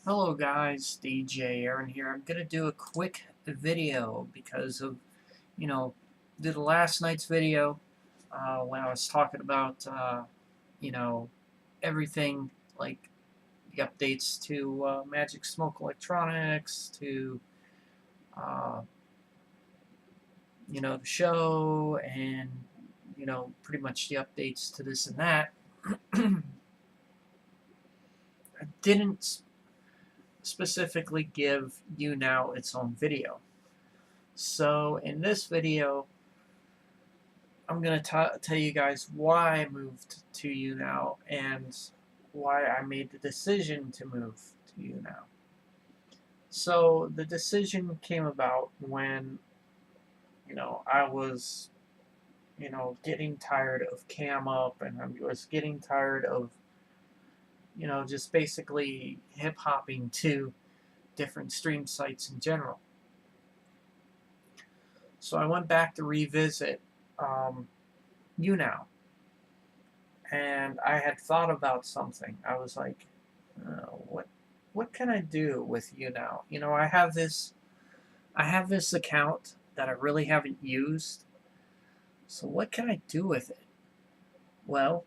Hello guys, DJ Aaron here. I'm gonna do a quick video because of, you know, did last night's video when I was talking about, you know, everything like the updates to Magic Smoke Electronics, to, uh, the show, and, pretty much the updates to this and that. I didn't specifically give Younow its own video. So in this video, I'm going to tell you guys why I moved to Younow and why I made the decision to move to Younow. So the decision came about when, I was, getting tired of Cam Up, and I was getting tired of, just basically hip-hopping to different stream sites in general. So I went back to revisit Younow. And I had thought about something. I was like, what can I do with Younow? I have this account that I really haven't used. So what can I do with it? Well,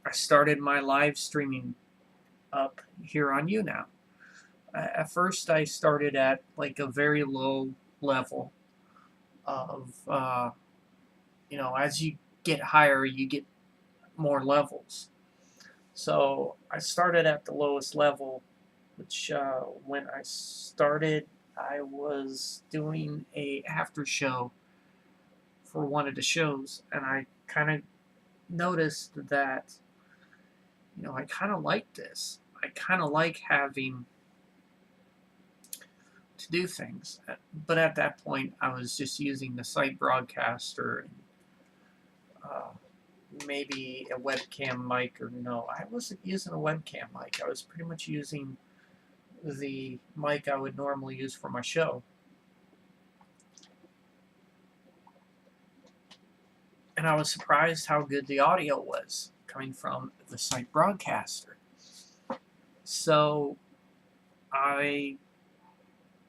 I started my live streaming up here on Younow. At first, I started at like a very low level of, as you get higher, you get more levels. So I started at the lowest level, which when I started, I was doing a after show for one of the shows, and I kind of noticed that, I kind of like this. I kind of like having to do things. But at that point, I was just using the site broadcaster and maybe a webcam mic, or no, I wasn't using a webcam mic. I was pretty much using the mic I would normally use for my show. And I was surprised how good the audio was coming from the site broadcaster. So I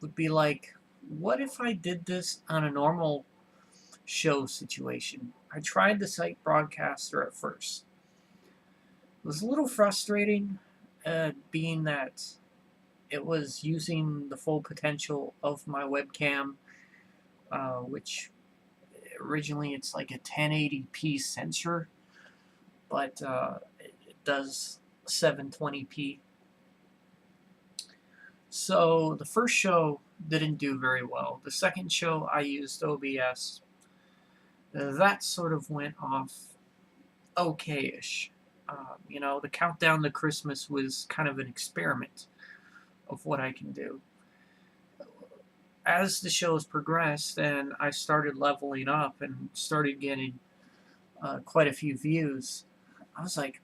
would be like, what if I did this on a normal show situation? I tried the site broadcaster at first. It was a little frustrating, being that it was using the full potential of my webcam, which originally it's like a 1080p sensor, but it does 720p. So the first show didn't do very well. The second show I used OBS. That sort of went off okay-ish. The countdown to Christmas was kind of an experiment of what I can do. As the shows progressed and I started leveling up and started getting quite a few views, I was like,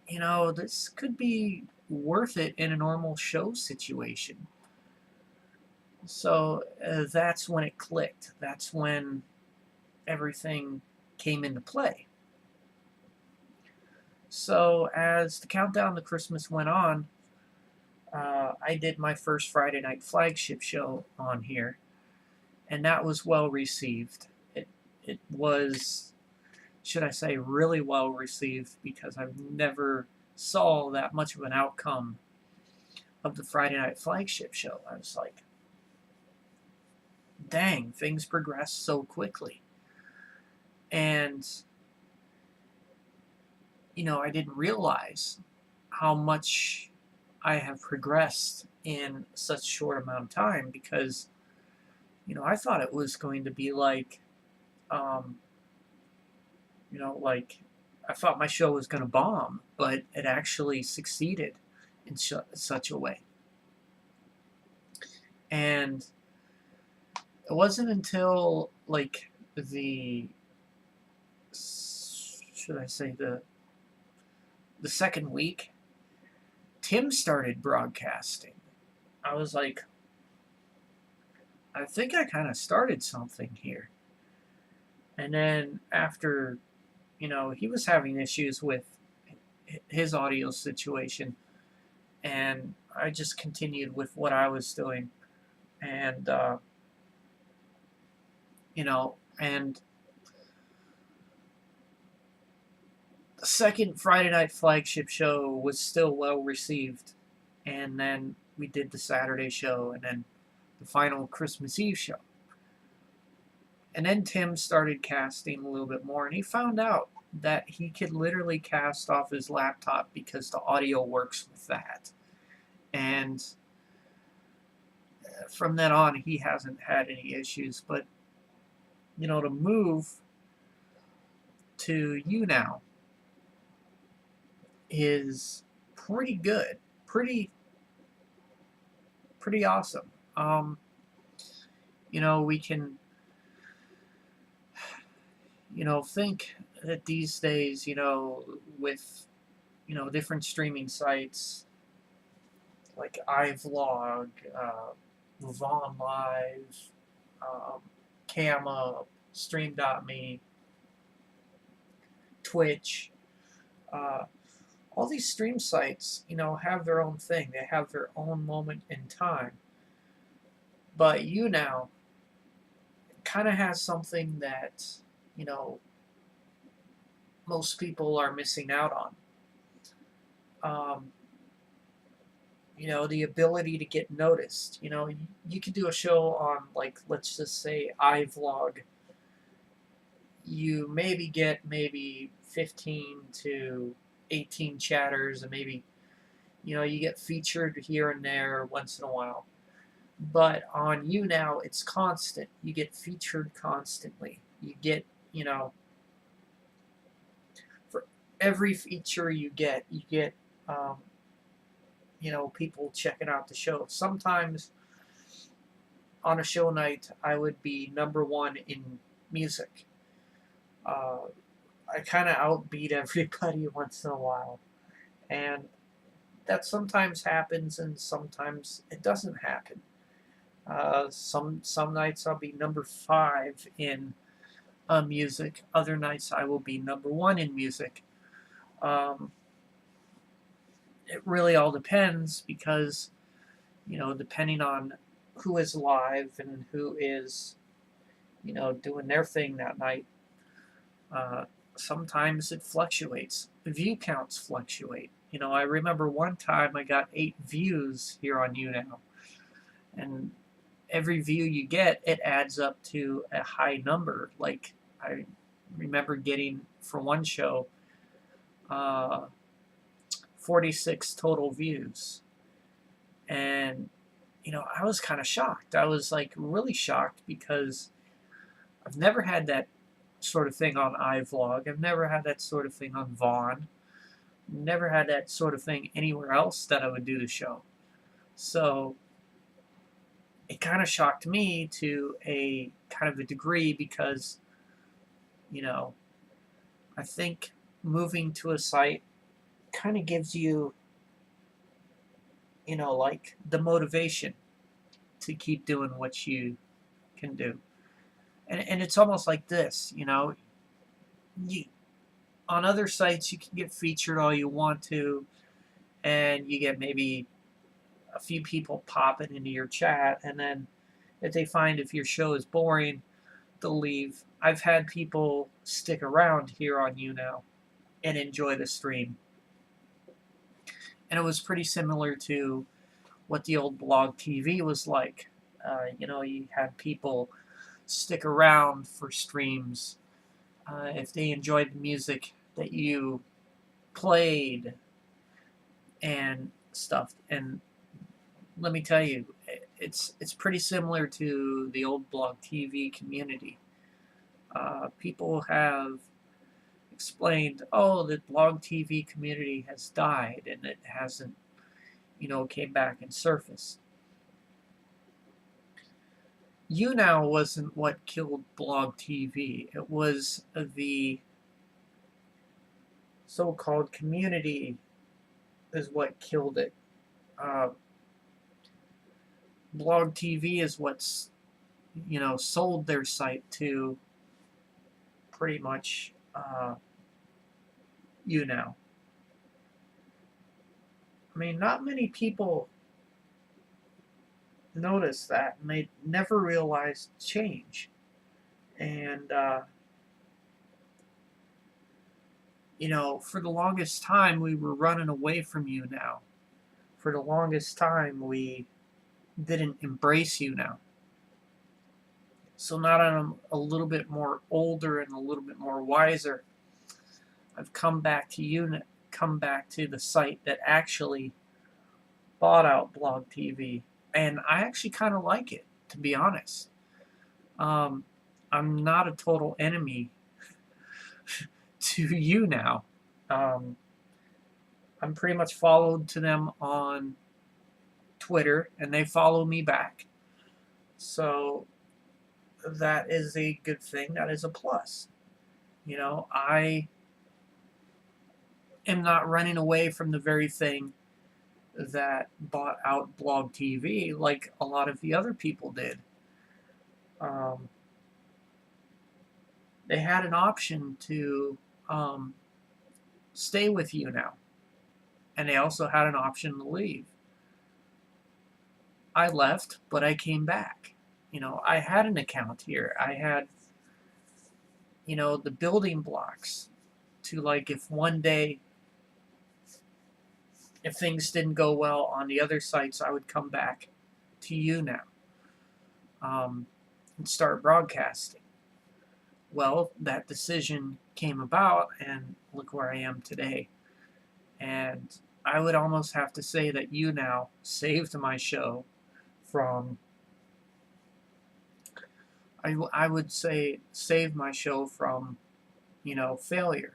this could be worth it in a normal show situation. So that's when it clicked. That's when everything came into play. So as the countdown to Christmas went on, I did my first Friday night flagship show on here, and that was well received. It was, should I say, really well received, because I've never saw that much of an outcome of the Friday night flagship show. I was like, dang, things progressed so quickly. And, I didn't realize how much I have progressed in such a short amount of time, because, I thought it was going to be like, like, I thought my show was going to bomb, but it actually succeeded in such a way. And it wasn't until, like, should I say, the second week, Tim started broadcasting. I was like, I think I kind of started something here. And then after, he was having issues with his audio situation, and I just continued with what I was doing, and and the second Friday night flagship show was still well received, and then we did the Saturday show, and then the final Christmas Eve show. And then Tim started casting a little bit more, and he found out that he could literally cast off his laptop because the audio works with that. And from then on, he hasn't had any issues. But, to move to Younow is pretty good, pretty awesome. We can, think that these days, with, different streaming sites like iVlog, Vaughn Live, Cam Stream.me, Twitch, all these stream sites, have their own thing. They have their own moment in time. But Younow kind of has something that, most people are missing out on. The ability to get noticed. You could do a show on, like, let's just say iVlog. You maybe get 15 to 18 chatters, and maybe, you get featured here and there once in a while. But on Younow, it's constant. You get featured constantly. You get, for every feature you get, people checking out the show. Sometimes on a show night, I would be #1 in music. I kind of outbeat everybody once in a while. And that sometimes happens, and sometimes it doesn't happen. Some nights I'll be #5 in music. Other nights I will be #1 in music. It really all depends because, depending on who is live and who is, doing their thing that night, sometimes it fluctuates. View counts fluctuate. I remember one time I got 8 views here on Younow, and every view you get, it adds up to a high number. Like, I remember getting, for one show, 46 total views. And, I was kind of shocked. I was, like, really shocked because I've never had that sort of thing on iVlog. I've never had that sort of thing on Vaughn. Never had that sort of thing anywhere else that I would do the show. So it kind of shocked me to a kind of a degree because, I think moving to a site kind of gives you, like, the motivation to keep doing what you can do. And it's almost like this, you, on other sites you can get featured all you want to, and you get maybe a few people popping into your chat, and then if they find if your show is boring, they'll leave. I've had people stick around here on Younow and enjoy the stream. And it was pretty similar to what the old BlogTV was like. You had people stick around for streams if they enjoyed the music that you played and stuff. And let me tell you, it's pretty similar to the old BlogTV community. People have explained, oh, the BlogTV community has died and it hasn't, came back and surfaced. Younow wasn't what killed BlogTV. It was the so-called community is what killed it. BlogTV is what's, sold their site to pretty much Younow. I mean, not many people notice that, and they never realize change. And, you know, for the longest time, we were running away from Younow. For the longest time, we didn't embrace Younow. So now that I'm a little bit more older and a little bit more wiser, I've come back to Younow, come back to the site that actually bought out BlogTV, and I actually kind of like it, to be honest. I'm not a total enemy to Younow. I'm pretty much followed to them on Twitter, and they follow me back. So that is a good thing. That is a plus. You know, I am not running away from the very thing that bought out Blog TV like a lot of the other people did. They had an option to stay with Younow, and they also had an option to leave. I left, but I came back. You know, I had an account here. I had, you know, the building blocks to, like, if one day, if things didn't go well on the other sites, I would come back to Younow and start broadcasting. Well, that decision came about, and look where I am today. And I would almost have to say that Younow saved my show from, I would say, saved my show from, you know, failure.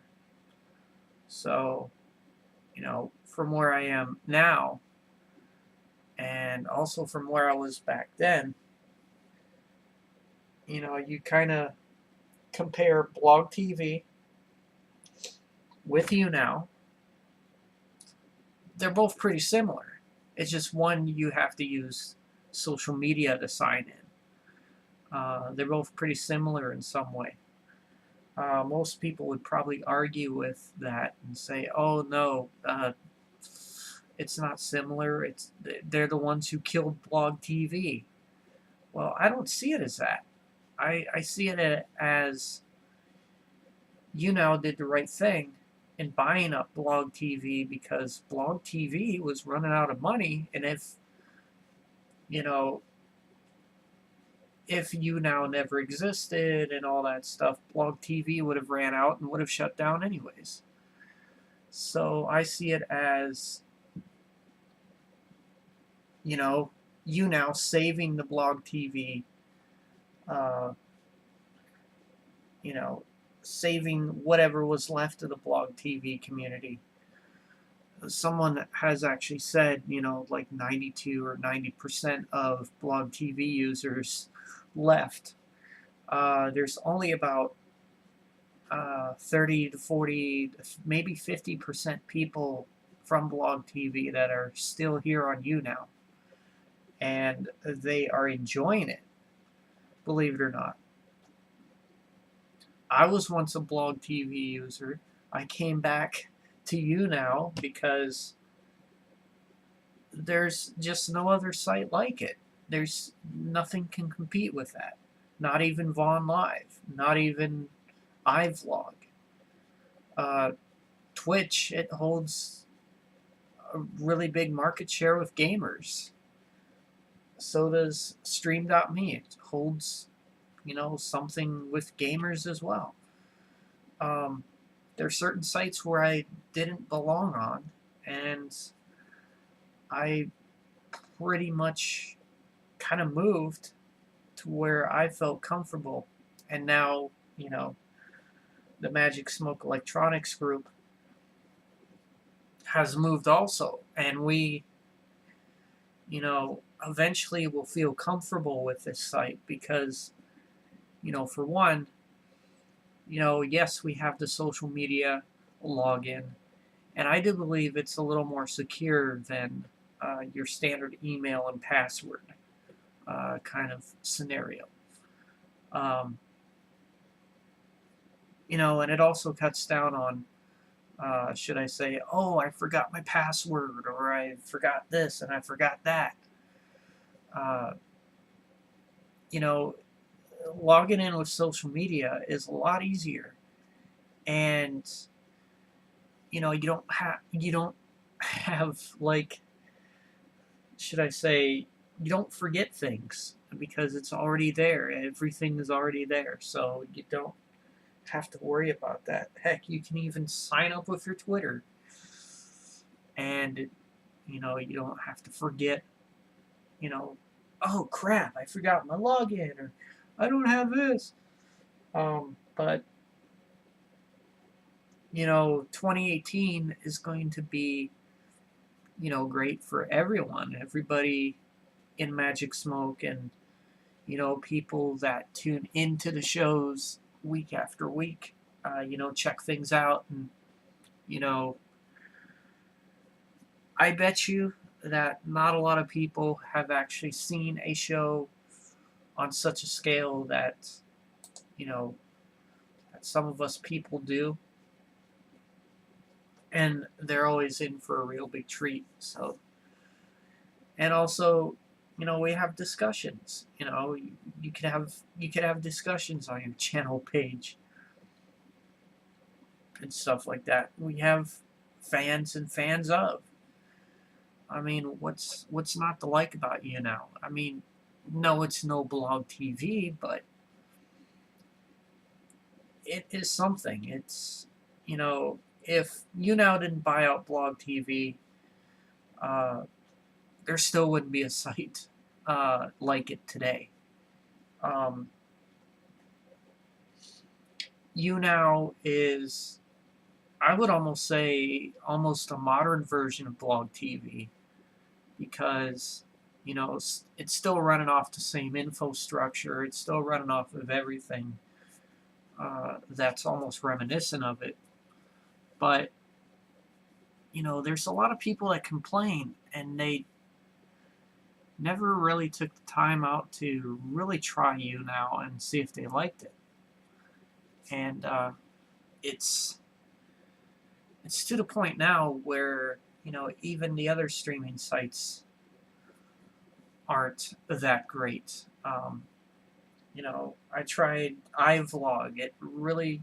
So, you know, from where I am now, and also from where I was back then, you know, you kind of compare Blog TV with Younow. They're both pretty similar. It's just one you have to use social media to sign in. They're both pretty similar in some way. Most people would probably argue with that and say, "Oh no, it's not similar. They're the ones who killed Blog TV." Well, I don't see it as that. I see it as Younow did the right thing in buying up Blog TV, because Blog TV was running out of money, and if, you know, if Younow never existed and all that stuff, Blog TV would have ran out and would have shut down anyways. So I see it as, you know, Younow saving the Blog TV, you know, saving whatever was left of the Blog TV community. Someone has actually said, you know, like 92 or 90% of Blog TV users left. There's only about 30 to 40, maybe 50% people from Blog TV that are still here on Younow, and they are enjoying it, believe it or not. I was once a Blog TV user. I came back to Younow because there's just no other site like it. There's nothing can compete with that. Not even Vaughn Live. Not even iVlog. Twitch, it holds a really big market share with gamers. So does Stream.me. It holds, you know, something with gamers as well. There are certain sites where I didn't belong on, and I pretty much kind of moved to where I felt comfortable. And now, you know, the Magic Smoke Electronics group has moved also, and we, you know, eventually will feel comfortable with this site because, you know, for one, you know, yes, we have the social media login, and I do believe it's a little more secure than your standard email and password kind of scenario. You know, and it also cuts down on should I say, oh, I forgot my password, or I forgot this and I forgot that. Uh, you know, logging in with social media is a lot easier, and you don't have like, should I say, you don't forget things because it's already there. Everything is already there, so you don't have to worry about that. Heck, you can even sign up with your Twitter, and you don't have to forget. You know, oh crap, I forgot my login, or I don't have this. But 2018 is going to be great for everyone. Everybody in Magic Smoke, and people that tune into the shows week after week, check things out. And you know I bet you that not a lot of people have actually seen a show on such a scale that you know that some of us people do, and they're always in for a real big treat. So, and also, we have discussions. You could have discussions on your channel page and stuff like that. We have fans and fans of. I mean, what's not to like about Younow? I mean, no, it's no BlogTV, but it is something. It's if Younow didn't buy out BlogTV, uh, there still wouldn't be a site like it today. Um, Younow is, I would almost say, almost a modern version of BlogTV, because it's still running off the same infrastructure. It's still running off of everything that's almost reminiscent of it. But there's a lot of people that complain, and they never really took the time out to really try Younow and see if they liked it. And it's to the point now where even the other streaming sites aren't that great. I tried iVlog. It really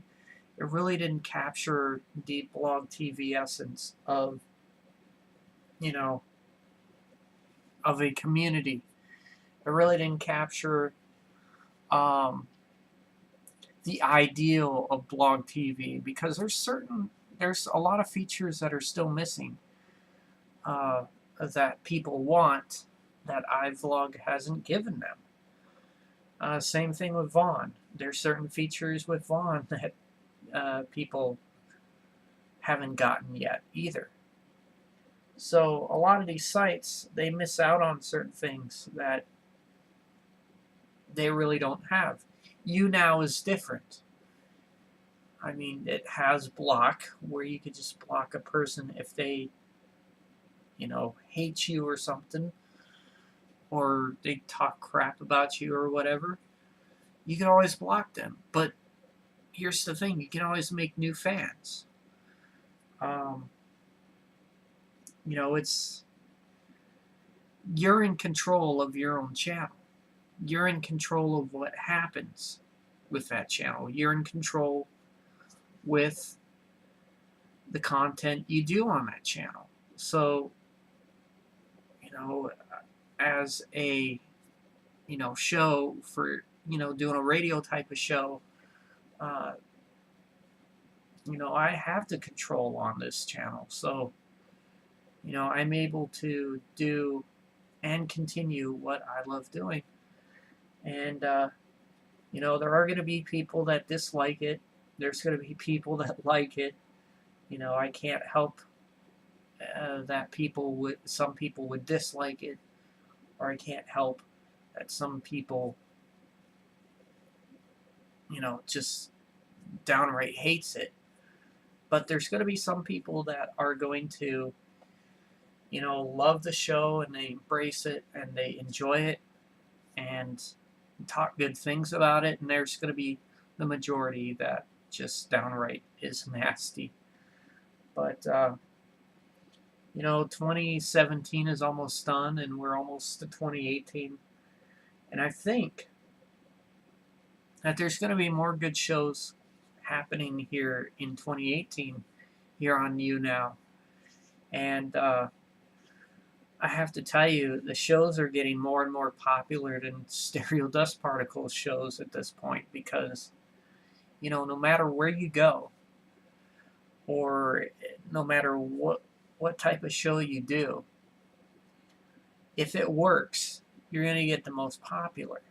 didn't capture the BlogTV essence of of a community. It really didn't capture the ideal of BlogTV, because there's a lot of features that are still missing, that people want, that iVlog hasn't given them. Same thing with Vaughn. There's certain features with Vaughn that people haven't gotten yet either. So a lot of these sites, they miss out on certain things that they really don't have. Younow is different. I mean, it has block, where you could just block a person if they hate you or something, or they talk crap about you or whatever. You can always block them. But here's the thing, you can always make new fans. It's, you're in control of your own channel. You're in control of what happens with that channel. You're in control with the content you do on that channel. So, as a, show for, doing a radio type of show, I have the control on this channel. So, I'm able to do and continue what I love doing. And, there are going to be people that dislike it. There's going to be people that like it. I can't help that some people would dislike it, or I can't help that some people, just downright hates it. But there's going to be some people that are going to, love the show, and they embrace it, and they enjoy it, and talk good things about it. And there's going to be the majority that just downright is nasty. But, 2017 is almost done, and we're almost to 2018. And I think that there's going to be more good shows happening here in 2018 here on Younow. And I have to tell you, the shows are getting more and more popular than stereo dust particles shows at this point, because, no matter where you go, or no matter what type of show you do, if it works, you're going to get the most popular.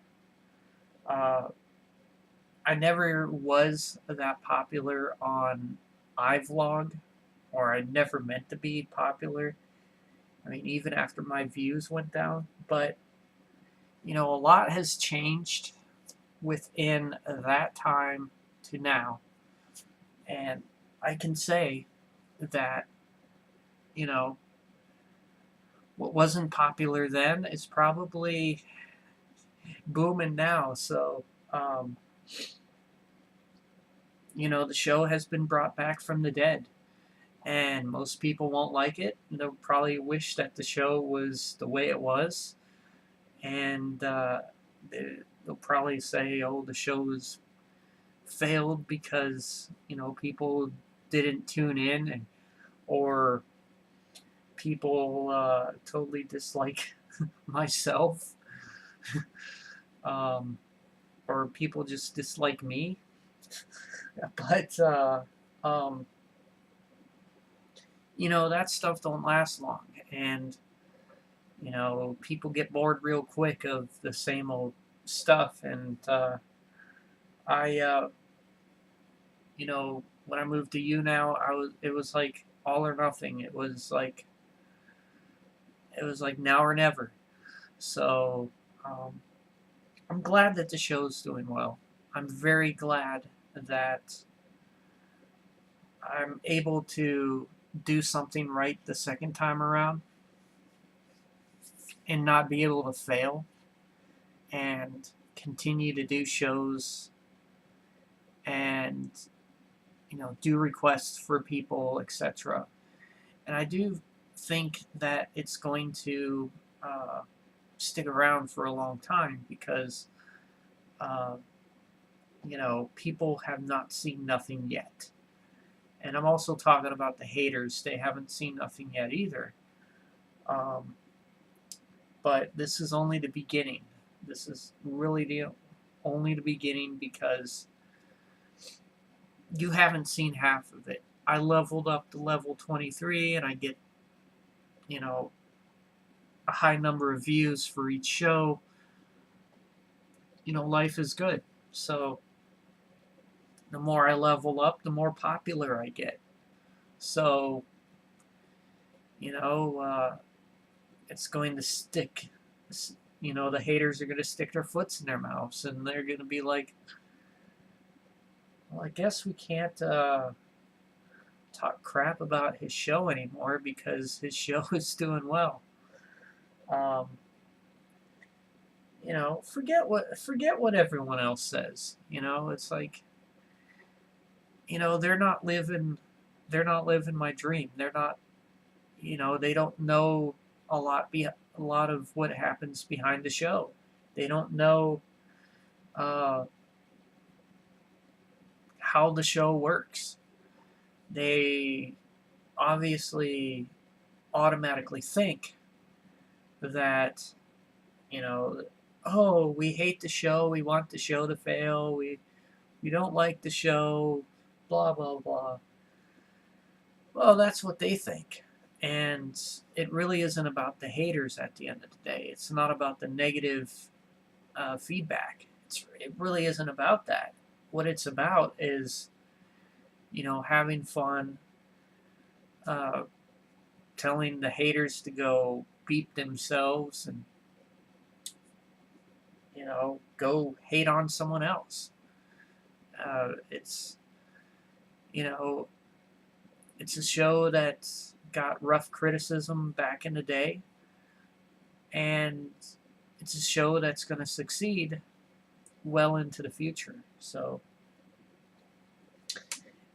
I never was that popular on iVlog, or I never meant to be popular. I mean, even after my views went down. But, a lot has changed within that time to now. And I can say that, what wasn't popular then is probably booming now. So, the show has been brought back from the dead. And most people won't like it. They'll probably wish that the show was the way it was. And they'll probably say, oh, the show was failed because, people didn't tune in, or people totally dislike myself. Or people just dislike me. But, that stuff don't last long. And, people get bored real quick of the same old stuff. And when I moved to Younow, it was like all or nothing. It was like now or never. So I'm glad that the show's doing well. I'm very glad that I'm able to do something right the second time around and not be able to fail, and continue to do shows and do requests for people, etc. And I do think that it's going to stick around for a long time, because people have not seen nothing yet. And I'm also talking about the haters. They haven't seen nothing yet either. But this is only the beginning. This is really only the beginning, because you haven't seen half of it. I leveled up to level 23, and I get, a high number of views for each show. Life is good. So the more I level up, the more popular I get. So, it's going to stick. The haters are going to stick their foots in their mouths, and they're going to be like, well, I guess we can't talk crap about his show anymore, because his show is doing well. Forget what everyone else says. It's like, they're not living my dream. They're not, they don't know a lot of what happens behind the show. They don't know how the show works. They obviously automatically think that, oh, we hate the show, we want the show to fail, we don't like the show, blah, blah, blah. Well, that's what they think. And it really isn't about the haters at the end of the day. It's not about the negative feedback. It really isn't about that. What it's about is, having fun, telling the haters to go beat themselves, and, go hate on someone else. It's a show that's got rough criticism back in the day, and it's a show that's going to succeed well into the future. So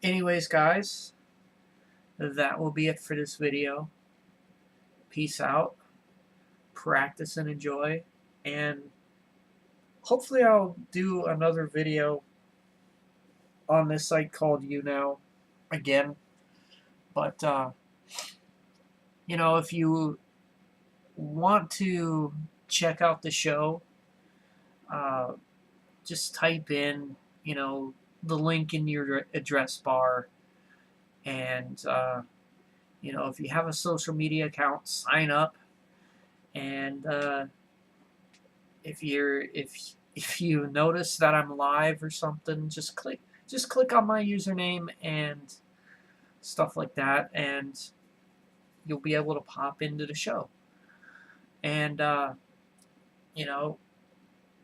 anyways, guys, that will be it for this video. Peace out, practice and enjoy, and hopefully I'll do another video on this site called Younow again. But, if you want to check out the show, just type in, the link in your address bar. And, if you have a social media account, sign up. And if you notice that I'm live or something, just click on my username and stuff like that, and you'll be able to pop into the show. And a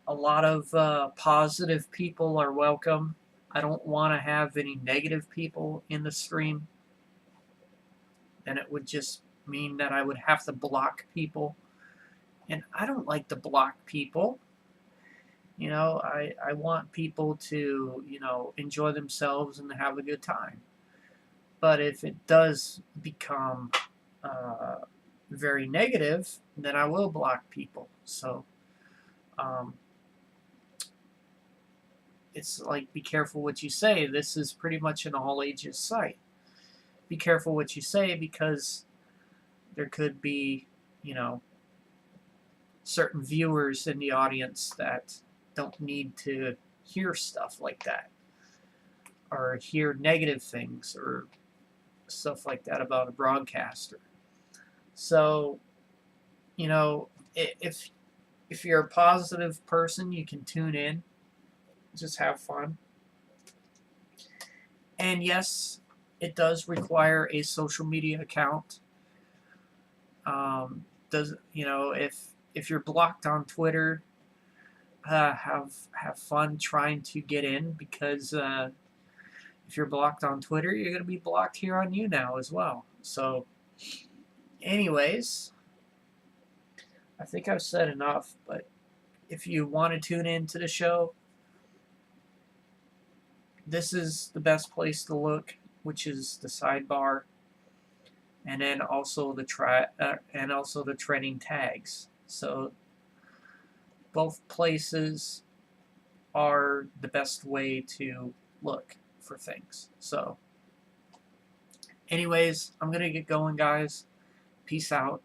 lot of positive people are welcome. I don't want to have any negative people in the stream. And it would just mean that I would have to block people. And I don't like to block people. I want people to, enjoy themselves and have a good time. But if it does become very negative, then I will block people. So, it's like, be careful what you say. This is pretty much an all ages site. Be careful what you say, because there could be, certain viewers in the audience that don't need to hear stuff like that, or hear negative things or stuff like that about a broadcaster. So, if you're a positive person, you can tune in, just have fun. And yes, it does require a social media account. If you're blocked on Twitter, have fun trying to get in, because if you're blocked on Twitter, you're going to be blocked here on Younow as well. So, anyways, I think I've said enough. But if you want to tune in to the show, this is the best place to look, which is the sidebar, and then also the trending tags. So both places are the best way to look for things. So anyways, I'm gonna get going, guys. Peace out,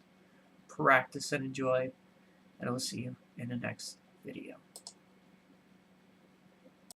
practice and enjoy, and I will see you in the next video.